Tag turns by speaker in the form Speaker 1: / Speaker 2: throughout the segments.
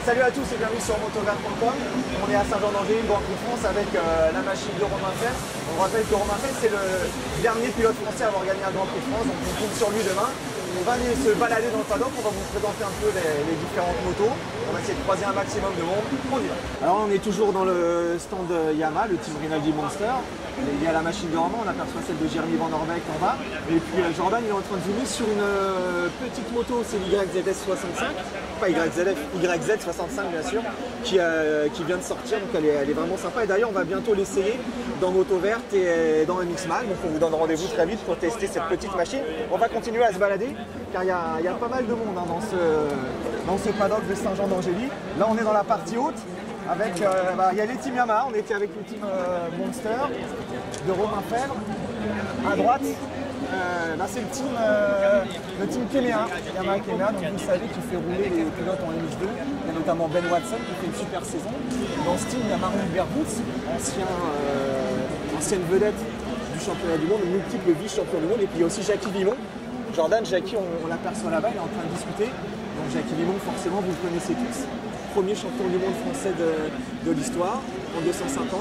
Speaker 1: Salut à tous et bienvenue sur motovert.com. On est à Saint-Jean-d'Angély, Grand Prix de France avec la machine de Romain Fels. On rappelle que Romain Fels c'est le dernier pilote français à avoir gagné un Grand Prix de France, donc on compte sur lui demain. On va aller se balader dans le paddock, on va vous présenter un peu les différentes motos. On va essayer de croiser un maximum de monde. On y va. Alors on est toujours dans le stand Yamaha, le team Rinaldi Monster. Il y a la machine de Romain, on aperçoit celle de Jérémy Van Orbeek en bas. Et puis Jordan il est en train de zoomer sur une petite moto, c'est l'YZS 65. Pas YZ65 bien sûr, qui vient de sortir, donc elle est vraiment sympa. Et d'ailleurs on va bientôt l'essayer dans Moto Verte et dans MX Mag, donc on vous donne rendez-vous très vite pour tester cette petite machine. On va continuer à se balader car il y a pas mal de monde dans ce paddock de Saint-Jean-d'Angély. Là on est dans la partie haute avec, il y a les teams Yamaha, on était avec le team Monster de Romain Fels. À droite, c'est le team Kemea, Yamaha Kemea, donc vous savez, qui fait rouler les pilotes en MX2. Il y a notamment Ben Watson qui fait une super saison. Dans ce team, il y a Marion Verwoerd, ancienne vedette du championnat du monde, multiple vice-champion du monde. Et puis il y a aussi Jackie Vimon. Jackie, on l'aperçoit là-bas, il est en train de discuter. Donc Jackie Vimon, forcément, vous le connaissez tous. Premier champion du monde français de l'histoire, en 250.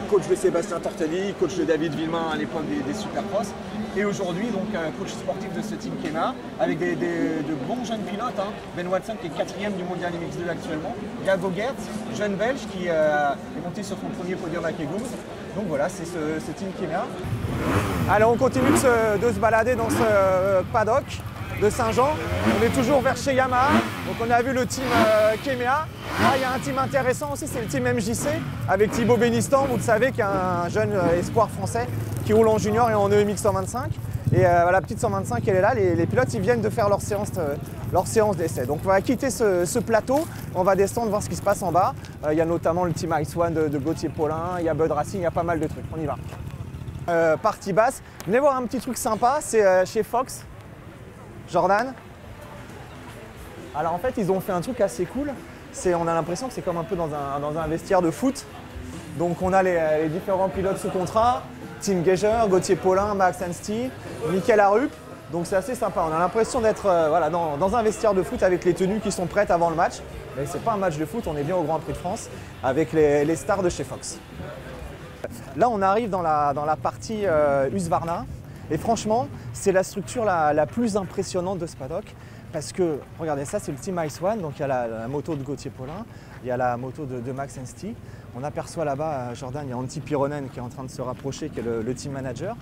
Speaker 1: Coach de Sébastien Tortelli, coach de David Villemain à l'époque des Supercross. Et aujourd'hui, donc coach sportif de ce team Kemea, avec de bons jeunes pilotes. Ben Watson qui est 4e du mondial MX2 actuellement. Gago Geerts, jeune belge qui est monté sur son premier podium à Kegum. Donc voilà, c'est ce team Kemea. Allez, on continue de se balader dans ce paddock de Saint-Jean. On est toujours vers chez Yamaha. Donc on a vu le team Kemea. Là, il y a un team intéressant aussi, c'est le team MJC avec Thibaut Bénistan, vous le savez, qui est un jeune espoir français qui roule en junior et en EMX 125. Et la petite 125, elle est là. Les pilotes, ils viennent de faire leur séance d'essai. Donc on va quitter ce plateau, on va descendre voir ce qui se passe en bas. Il y a notamment le team Ice One de Gauthier Paulin, il y a Bud Racing, il y a pas mal de trucs. On y va. Partie basse. Venez voir un petit truc sympa, c'est chez Fox. Jordan. Alors en fait, ils ont fait un truc assez cool. On a l'impression que c'est comme un peu dans un vestiaire de foot. Donc on a les différents pilotes sous contrat, Tim Geiger, Gauthier Paulin, Max Anstey, Michael Arup. Donc c'est assez sympa. On a l'impression d'être dans un vestiaire de foot avec les tenues qui sont prêtes avant le match. Mais c'est pas un match de foot, on est bien au Grand Prix de France avec les stars de chez Fox. Là on arrive dans la partie Husqvarna. Et franchement, c'est la structure la plus impressionnante de ce paddock. Parce que, regardez, ça c'est le team Ice One, donc il y a la moto de Gauthier Paulin, il y a la moto de Max Anstey. On aperçoit là-bas, Jordan, il y a Antti Pironen qui est en train de se rapprocher, qui est le team manager.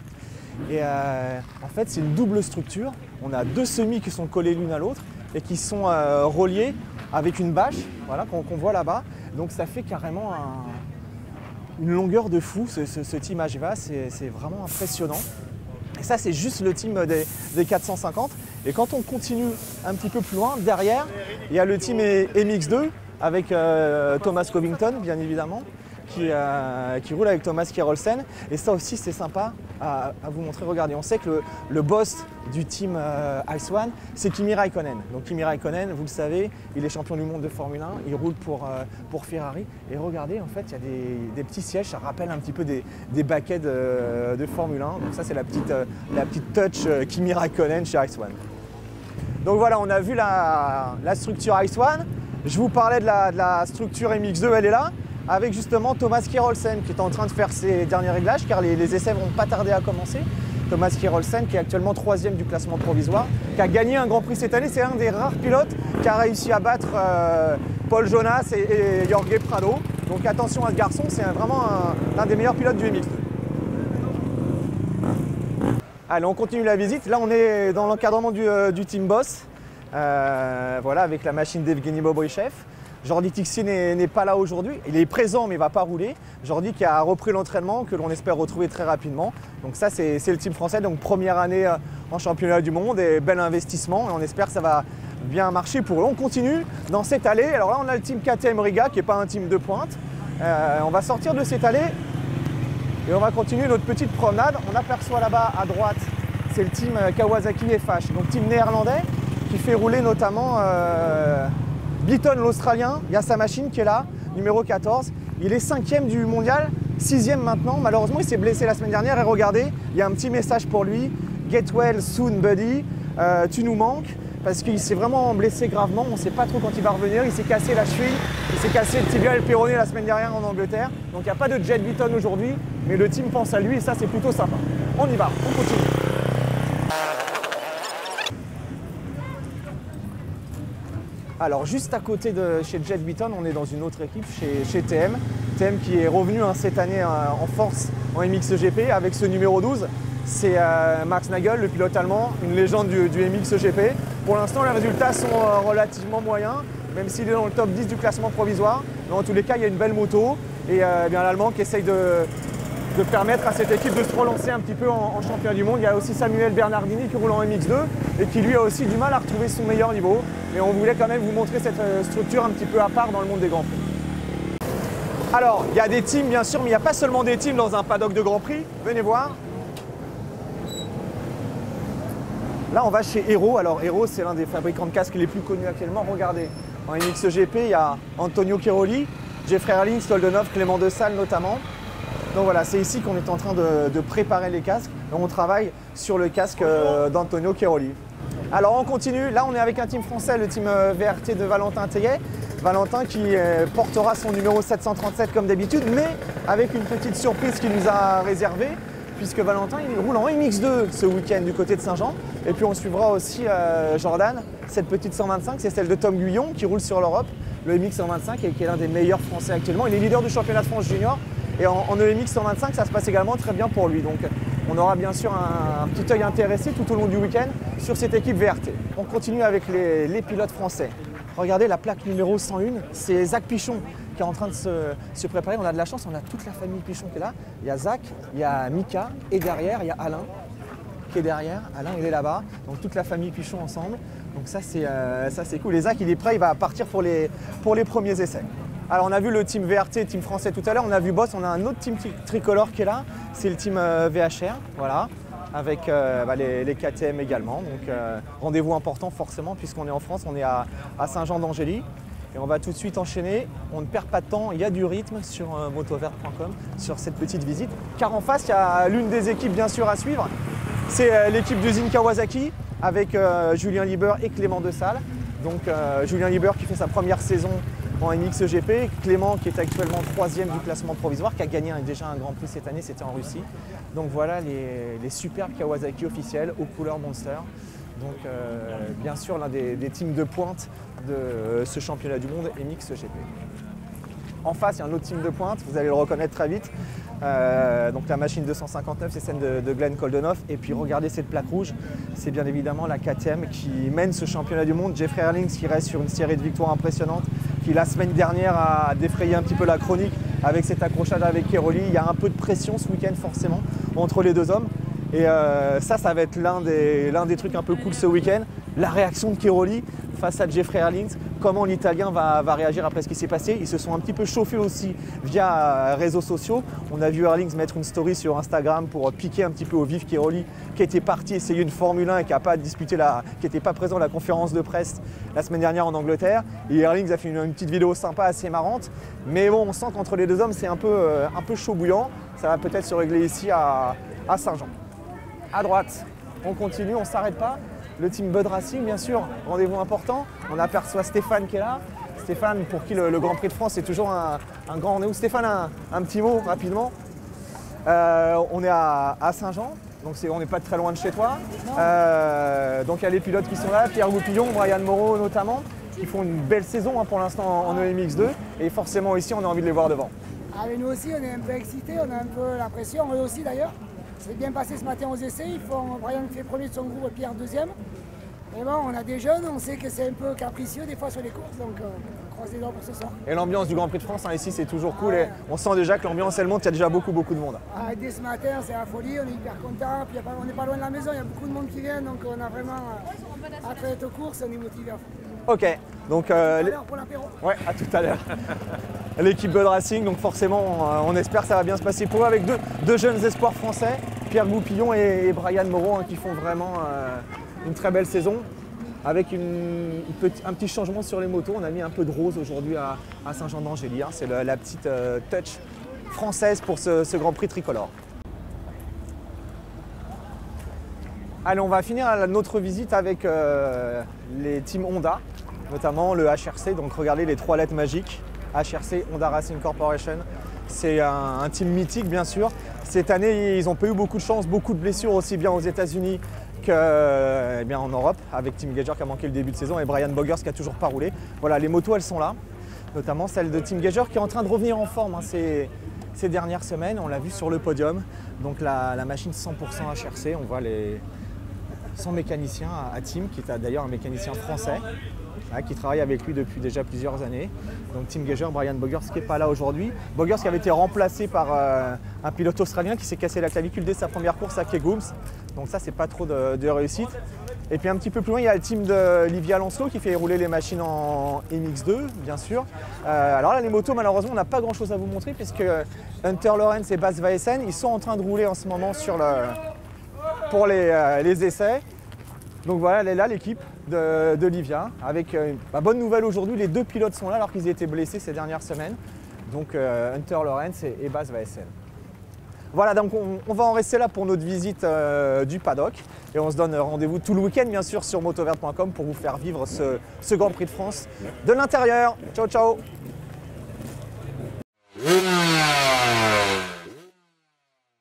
Speaker 1: Et en fait, c'est une double structure. On a deux semis qui sont collés l'une à l'autre et qui sont reliés avec une bâche, voilà, qu'on voit là-bas. Donc ça fait carrément une longueur de fou, ce team HVA, c'est vraiment impressionnant. Et ça, c'est juste le team des 450. Et quand on continue un petit peu plus loin, derrière, il y a le team MX2 avec Thomas Covington, bien évidemment, qui roule avec Thomas Kierolsen. Et ça aussi, c'est sympa à vous montrer. Regardez, on sait que le boss du team Ice One, c'est Kimi Raikkonen. Donc Kimi Raikkonen, vous le savez, il est champion du monde de Formule 1, il roule pour Ferrari. Et regardez, en fait, il y a des petits sièges, ça rappelle un petit peu des baquets de Formule 1. Donc ça, c'est la petite touch Kimi Raikkonen chez Ice One. Donc voilà, on a vu la structure Ice One. Je vous parlais de la structure MX2, elle est là, avec justement Thomas Kierolsen qui est en train de faire ses derniers réglages car les essais vont pas tarder à commencer. Thomas Kierolsen qui est actuellement 3e du classement provisoire, qui a gagné un Grand Prix cette année. C'est un des rares pilotes qui a réussi à battre Paul Jonas et Jorge Prado. Donc attention à ce garçon, c'est vraiment l'un des meilleurs pilotes du MX2. Allez, on continue la visite. Là, on est dans l'encadrement du Team Boss, voilà, avec la machine d'Evgeny Bobryshev. Jordi Tixi n'est pas là aujourd'hui. Il est présent, mais il ne va pas rouler. Jordi qui a repris l'entraînement, que l'on espère retrouver très rapidement. Donc ça, c'est le team français. Donc première année en championnat du monde et bel investissement. Et on espère que ça va bien marcher pour eux. On continue dans cette allée. Alors là, on a le team KTM Riga, qui n'est pas un team de pointe. On va sortir de cette allée. Et on va continuer notre petite promenade. On aperçoit là-bas à droite, c'est le team Kawasaki FH, donc team néerlandais qui fait rouler notamment Beaton l'Australien. Il y a sa machine qui est là, numéro 14. Il est 5e du mondial, 6e maintenant. Malheureusement, il s'est blessé la semaine dernière. Et regardez, il y a un petit message pour lui. Get well soon, buddy. Tu nous manques. parce qu'il s'est vraiment blessé gravement. On ne sait pas trop quand il va revenir. Il s'est cassé la cheville, il s'est cassé le tibia et le péroné la semaine dernière en Angleterre. Donc il n'y a pas de Jed Beaton aujourd'hui, mais le team pense à lui et ça c'est plutôt sympa. On y va, on continue. Alors juste à côté de chez Jed Beaton, on est dans une autre équipe, chez TM. TM qui est revenu cette année en force en MXGP avec ce numéro 12. C'est Max Nagel, le pilote allemand, une légende du MXGP. Pour l'instant, les résultats sont relativement moyens, même s'il est dans le top 10 du classement provisoire. Mais en tous les cas, il y a une belle moto et bien l'Allemand qui essaye de permettre à cette équipe de se relancer un petit peu en championnat du monde. Il y a aussi Samuel Bernardini qui roule en MX2 et qui lui a aussi du mal à retrouver son meilleur niveau. Mais on voulait quand même vous montrer cette structure un petit peu à part dans le monde des Grands Prix. Alors, il y a des teams bien sûr, mais il n'y a pas seulement des teams dans un paddock de Grand Prix. Venez voir. Là, on va chez Hero. Alors, Hero, c'est l'un des fabricants de casques les plus connus actuellement. Regardez, en MXGP, il y a Antonio Cheroli, Jeffrey Herlings, Stoldenov, Clément Desalle notamment. Donc voilà, c'est ici qu'on est en train de préparer les casques. On travaille sur le casque d'Antonio Cheroli. Alors on continue, là on est avec un team français, le team VRT de Valentin Teillet. Valentin qui portera son numéro 737 comme d'habitude, mais avec une petite surprise qu'il nous a réservée, puisque Valentin il roule en MX2 ce week-end du côté de Saint-Jean. Et puis on suivra aussi Jordan, cette petite 125, c'est celle de Tom Guyon qui roule sur l'Europe, le MX 125 et qui est l'un des meilleurs français actuellement. Il est leader du championnat de France junior. Et en EMX 125, ça se passe également très bien pour lui. Donc on aura bien sûr un petit œil intéressé tout au long du week-end sur cette équipe VRT. On continue avec les pilotes français. Regardez la plaque numéro 101, c'est Zach Pichon qui est en train de se préparer. On a de la chance, on a toute la famille Pichon qui est là. Il y a Zach, il y a Mika et derrière il y a Alain qui est derrière. Alain il est là-bas, donc toute la famille Pichon ensemble. Donc ça c'est cool. Et Zach il est prêt, il va partir pour les premiers essais. Alors on a vu le team VRT, team français tout à l'heure, on a vu Boss, on a un autre team tricolore qui est là, c'est le team VHR, voilà, avec les KTM également. Donc rendez-vous important forcément puisqu'on est en France, on est à Saint-Jean-d'Angély. Et on va tout de suite enchaîner, on ne perd pas de temps, il y a du rythme sur motovert.com, sur cette petite visite. Car en face, il y a l'une des équipes bien sûr à suivre, c'est l'équipe d'usine Kawasaki avec Julien Lieber et Clément Desalle. Donc Julien Lieber qui fait sa première saison en MXGP, Clément qui est actuellement 3e du classement provisoire, qui a gagné déjà un Grand Prix cette année, c'était en Russie. Donc voilà les superbes Kawasaki officiels aux couleurs Monster. Donc bien sûr l'un des teams de pointe de ce championnat du monde MXGP. En face, il y a un autre team de pointe, vous allez le reconnaître très vite. Donc la machine 259, c'est celle de Glenn Koldenhoff. Et puis regardez cette plaque rouge, c'est bien évidemment la KTM qui mène ce championnat du monde. Jeffrey Herlings qui reste sur une série de victoires impressionnantes, qui la semaine dernière a défrayé un petit peu la chronique avec cet accrochage avec Cheroli. Il y a un peu de pression ce week-end forcément entre les deux hommes. Et ça va être l'un des trucs un peu cool ce week-end. La réaction de Cheroli face à Jeffrey Herlings, comment l'Italien va réagir après ce qui s'est passé. Ils se sont un petit peu chauffés aussi via réseaux sociaux. On a vu Herlings mettre une story sur Instagram pour piquer un petit peu au vif Cheroli, qui était parti essayer une Formule 1 et qui n'a pas disputé qui n'était pas présent à la conférence de presse la semaine dernière en Angleterre. Et Herlings a fait une petite vidéo sympa, assez marrante. Mais bon, on sent qu'entre les deux hommes, c'est un peu chaud bouillant. Ça va peut-être se régler ici à Saint-Jean. À droite, on continue, on ne s'arrête pas. Le team Bud Racing, bien sûr, rendez-vous important. On aperçoit Stéphane qui est là. Stéphane, pour qui le Grand Prix de France est toujours un grand rendez-vous. Stéphane, un petit mot rapidement. On est à Saint-Jean, donc on n'est pas très loin de chez toi. Donc il y a les pilotes qui sont là, Pierre Goupillon, Brian Moreau notamment, qui font une belle saison pour l'instant en EMX2. Et forcément ici, on a envie de les voir devant.
Speaker 2: Ah, mais nous aussi, on est un peu excités, on a un peu la pression, eux aussi d'ailleurs. C'est bien passé ce matin aux essais, Brian fait premier de son groupe, Pierre deuxième. Mais bon, on a des jeunes, on sait que c'est un peu capricieux des fois sur les courses, donc on croise les doigts pour ce soir.
Speaker 1: Et l'ambiance du Grand Prix de France, ici c'est toujours cool, et on sent déjà que l'ambiance elle monte, il y a déjà beaucoup de monde.
Speaker 2: Ah, dès ce matin, c'est la folie, on est hyper contents, puis on n'est pas loin de la maison, il y a beaucoup de monde qui vient, donc on a vraiment, après cette course, on est motivé à fond.
Speaker 1: Ok, donc
Speaker 2: À l'heure pour l'apéro.
Speaker 1: Ouais, à tout à l'heure. L'équipe Bud Racing, donc forcément on espère que ça va bien se passer pour eux avec deux jeunes espoirs français, Pierre Goupillon et Brian Moreau, qui font vraiment une très belle saison. Avec un petit changement sur les motos, on a mis un peu de rose aujourd'hui à Saint-Jean-d'Angély. C'est la petite touch française pour ce Grand Prix tricolore. Allez, on va finir notre visite avec les teams Honda, notamment le HRC. Donc regardez les 3 lettres magiques, HRC, Honda Racing Corporation. C'est un team mythique bien sûr. Cette année, ils n'ont pas eu beaucoup de chance, beaucoup de blessures aussi bien aux États-Unis qu'en Europe, avec Tim Gageur qui a manqué le début de saison et Brian Bogers qui n'a toujours pas roulé. Voilà, les motos elles sont là, notamment celle de Tim Gageur qui est en train de revenir en forme ces dernières semaines. On l'a vu sur le podium, donc la machine 100% HRC, on voit son mécanicien à Tim, qui est d'ailleurs un mécanicien français, qui travaille avec lui depuis déjà plusieurs années. Donc Tim Gageur, Brian Bogers qui n'est pas là aujourd'hui. Bogers qui avait été remplacé par un pilote australien qui s'est cassé la clavicule dès sa première course à Kegooms. Donc ça, c'est pas trop de réussite. Et puis un petit peu plus loin, il y a le team de Livia Lancelot qui fait rouler les machines en MX2, bien sûr. Alors là, les motos, malheureusement, on n'a pas grand-chose à vous montrer puisque Hunter Lawrence et Bas Vaessen, ils sont en train de rouler en ce moment pour les essais. Donc voilà, elle est là, l'équipe de Livia. Avec bonne nouvelle aujourd'hui, les 2 pilotes sont là alors qu'ils étaient blessés ces dernières semaines. Donc Hunter Lawrence et Bas Vaessen. Voilà, donc on va en rester là pour notre visite du paddock. Et on se donne rendez-vous tout le week-end, bien sûr, sur motoverde.com pour vous faire vivre ce Grand Prix de France de l'intérieur. Ciao, ciao!